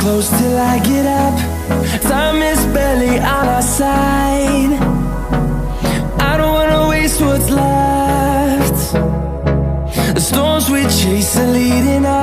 close till I get up. Time is barely on our side. I don't wanna waste what's left. The storms we chase are leading us.